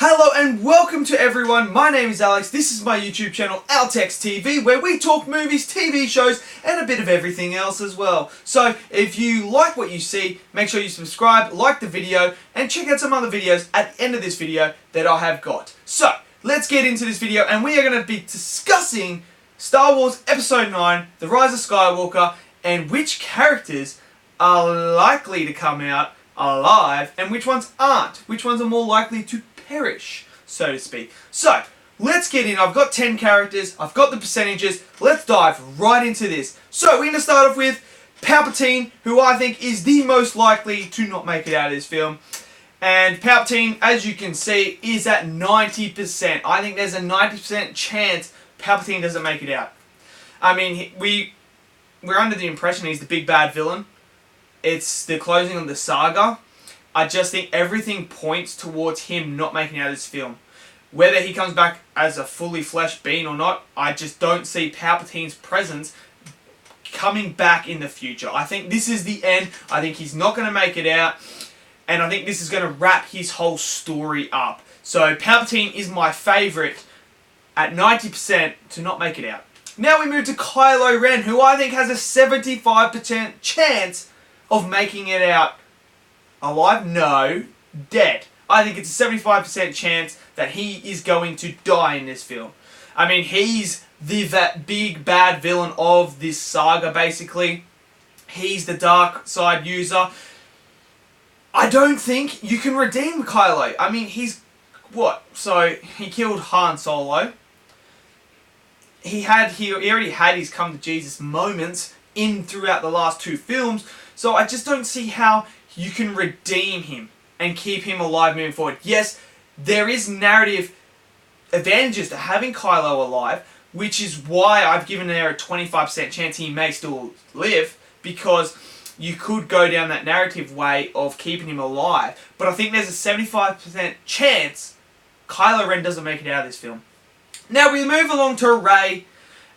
Hello and welcome to everyone, my name is Alex, this is my YouTube channel, Altex TV, where we talk movies, TV shows, and a bit of everything else as well. So, if you like what you see, make sure you subscribe, like the video, and check out some other videos at the end of this video that I have got. So, let's get into this video, and we are going to be discussing Star Wars Episode 9, The Rise of Skywalker, and which characters are likely to come out alive, and which ones aren't. Which ones are more likely to perish, so to speak. So, let's get in. I've got 10 characters, I've got the percentages, let's dive right into this. So, we're going to start off with Palpatine, who I think is the most likely to not make it out of this film. And Palpatine, as you can see, is at 90%. I think there's a 90% chance Palpatine doesn't make it out. I mean, we're under the impression he's the big bad villain. It's the closing of the saga. I just think everything points towards him not making it out of this film. Whether he comes back as a fully fleshed being or not, I just don't see Palpatine's presence coming back in the future. I think this is the end. I think he's not going to make it out. And I think this is going to wrap his whole story up. So Palpatine is my favourite at 90% to not make it out. Now we move to Kylo Ren, who I think has a 75% chance of making it out alive? No, dead. I think it's a 75% chance that he is going to die in this film. I mean, he's that big bad villain of this saga, basically. He's the dark side user. I don't think you can redeem Kylo. I mean, he's... what? So, he killed Han Solo. He already had his come to Jesus moments throughout the last two films. So, I just don't see how you can redeem him and keep him alive moving forward. Yes, there is narrative advantages to having Kylo alive, which is why I've given there a 25% chance he may still live, because you could go down that narrative way of keeping him alive. But I think there's a 75% chance Kylo Ren doesn't make it out of this film. Now we move along to Rey,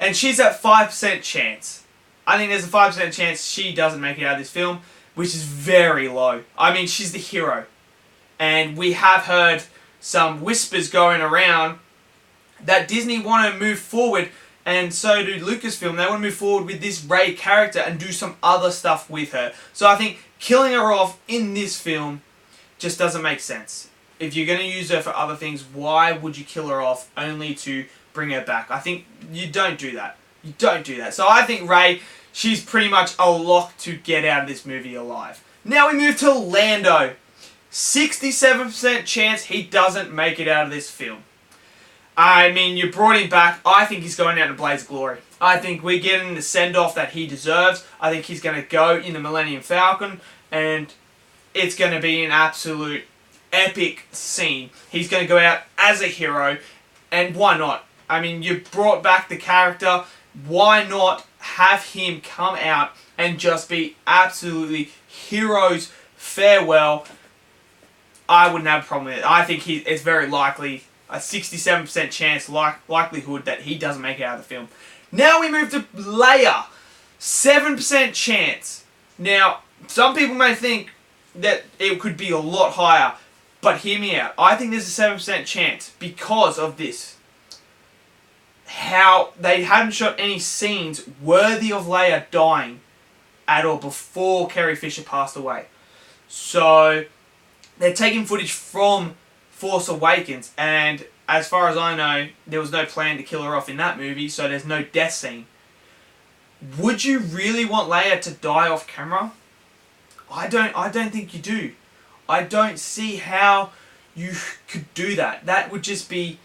and she's at 5% chance. I think there's a 5% chance she doesn't make it out of this film, which is very low. I mean, she's the hero. And we have heard some whispers going around that Disney want to move forward, and so do Lucasfilm. They want to move forward with this Rey character and do some other stuff with her. So I think killing her off in this film just doesn't make sense. If you're going to use her for other things, why would you kill her off only to bring her back? I think you don't do that. You don't do that. So I think Rey, she's pretty much a lock to get out of this movie alive. Now we move to Lando. 67% chance he doesn't make it out of this film. I mean, you brought him back. I think he's going out in a blaze of glory. I think we're getting the send-off that he deserves. I think he's going to go in the Millennium Falcon, and it's going to be an absolute epic scene. He's going to go out as a hero, and why not? I mean, you brought back the character. Why not have him come out and just be absolutely hero's farewell? I wouldn't have a problem with it. I think it's very likely, a 67% chance likelihood that he doesn't make it out of the film. Now we move to Leia. 7% chance. Now, some people may think that it could be a lot higher, but hear me out. I think there's a 7% chance because of this. How they hadn't shot any scenes worthy of Leia dying at all before Carrie Fisher passed away. So they're taking footage from Force Awakens, and as far as I know, there was no plan to kill her off in that movie, so there's no death scene. Would you really want Leia to die off camera? I don't think you do. I don't see how you could do that. That would just be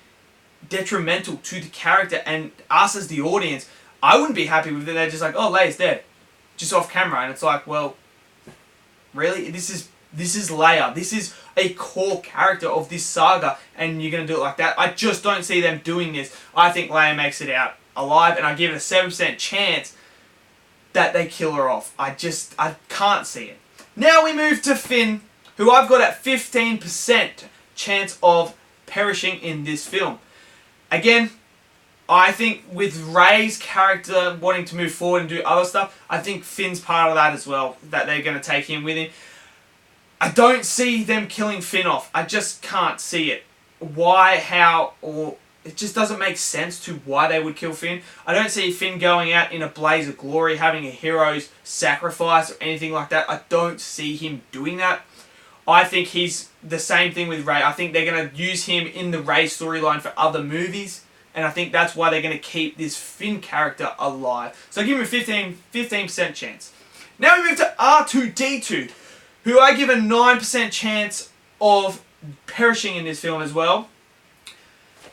detrimental to the character and us as the audience. I wouldn't be happy with it. They're just like, oh, Leia's dead, just off camera, and it's like, well, really? This is Leia. This is a core character of this saga, and you're going to do it like that? I just don't see them doing this. I think Leia makes it out alive, and I give it a 7% chance that they kill her off. I can't see it. Now we move to Finn, who I've got at 15% chance of perishing in this film. Again, I think with Rey's character wanting to move forward and do other stuff, I think Finn's part of that as well, that they're going to take him with him. I don't see them killing Finn off. I just can't see it. why, how, or it just doesn't make sense to why they would kill Finn. I don't see Finn going out in a blaze of glory, having a hero's sacrifice or anything like that. I don't see him doing that. I think he's the same thing with Rey. I think they're going to use him in the Rey storyline for other movies. And I think that's why they're going to keep this Finn character alive. So I give him a 15% chance. Now we move to R2-D2, who I give a 9% chance of perishing in this film as well.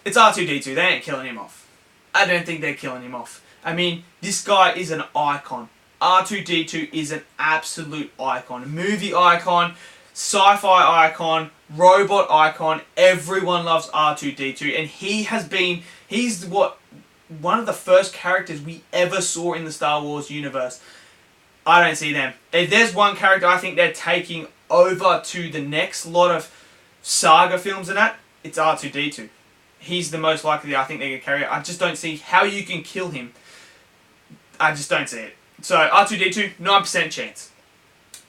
It's R2-D2. They ain't killing him off. I don't think they're killing him off. I mean, this guy is an icon. R2-D2 is an absolute icon. Movie icon, sci-fi icon, robot icon. Everyone loves R2-D2. And he's one of the first characters we ever saw in the Star Wars universe. I don't see them. If there's one character I think they're taking over to the next lot of saga films and that, it's R2-D2. He's the most likely I think they can carry it. I just don't see how you can kill him. I just don't see it. So R2-D2, 9% chance.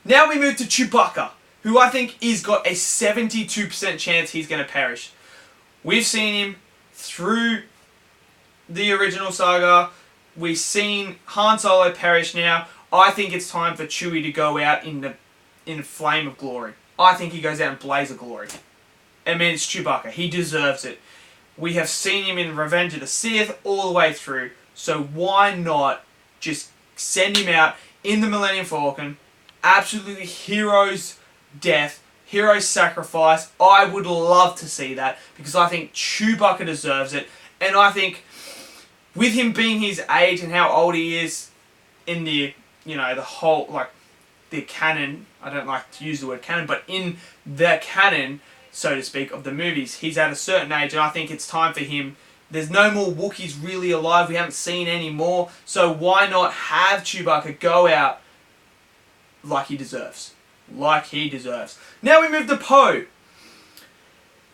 Now we move to Chewbacca, who I think is got a 72% chance he's going to perish. We've seen him through the original saga. We've seen Han Solo perish now. I think it's time for Chewie to go out in a flame of glory. I think he goes out in blaze of glory. I mean, it's Chewbacca. He deserves it. We have seen him in Revenge of the Sith all the way through. So why not just send him out in the Millennium Falcon? Absolutely hero's death, hero's sacrifice. I would love to see that because I think Chewbacca deserves it. And I think with him being his age and how old he is in the, the whole, the canon, I don't like to use the word canon, but in the canon, so to speak, of the movies, he's at a certain age, and I think it's time for him. There's no more Wookiees really alive. We haven't seen any more. So why not have Chewbacca go out like he deserves? Like he deserves. Now we move to Poe.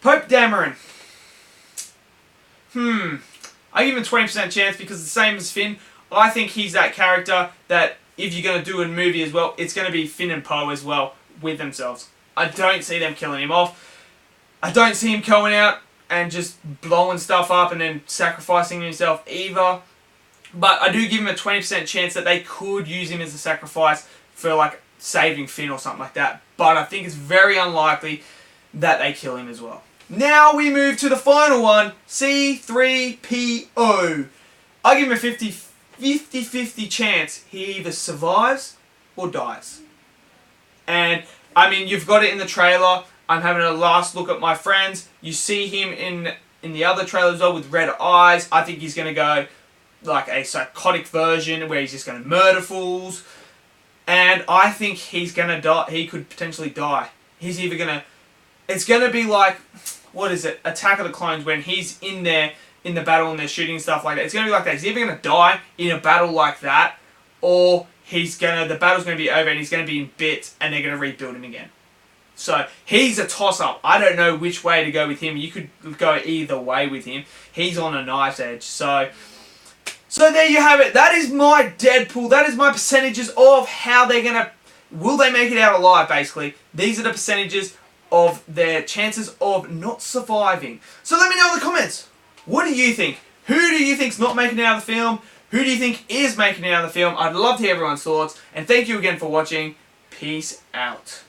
Pope Dameron. I give him a 20% chance because the same as Finn. I think he's that character that if you're going to do a movie as well, it's going to be Finn and Poe as well with themselves. I don't see them killing him off. I don't see him going out and just blowing stuff up and then sacrificing himself either. But I do give him a 20% chance that they could use him as a sacrifice for saving Finn or something like that. But I think it's very unlikely that they kill him as well. Now we move to the final one, C-3PO. I give him a 50-50 chance he either survives or dies. And, I mean, you've got it in the trailer. I'm having a last look at my friends. You see him in the other trailer as well with red eyes. I think he's going to go like a psychotic version where he's just going to murder fools. And I think he's going to die. He could potentially die. He's either going to... It's going to be like... What is it? Attack of the Clones when he's in there in the battle and they're shooting stuff like that. It's going to be like that. He's either going to die in a battle like that or the battle's going to be over and he's going to be in bits and they're going to rebuild him again. So, he's a toss-up. I don't know which way to go with him. You could go either way with him. He's on a knife's edge. So there you have it. That is my Deadpool. That is my percentages of how they're going to... Will they make it out alive, basically? These are the percentages of their chances of not surviving. So let me know in the comments. What do you think? Who do you think's not making it out of the film? Who do you think is making it out of the film? I'd love to hear everyone's thoughts. And thank you again for watching. Peace out.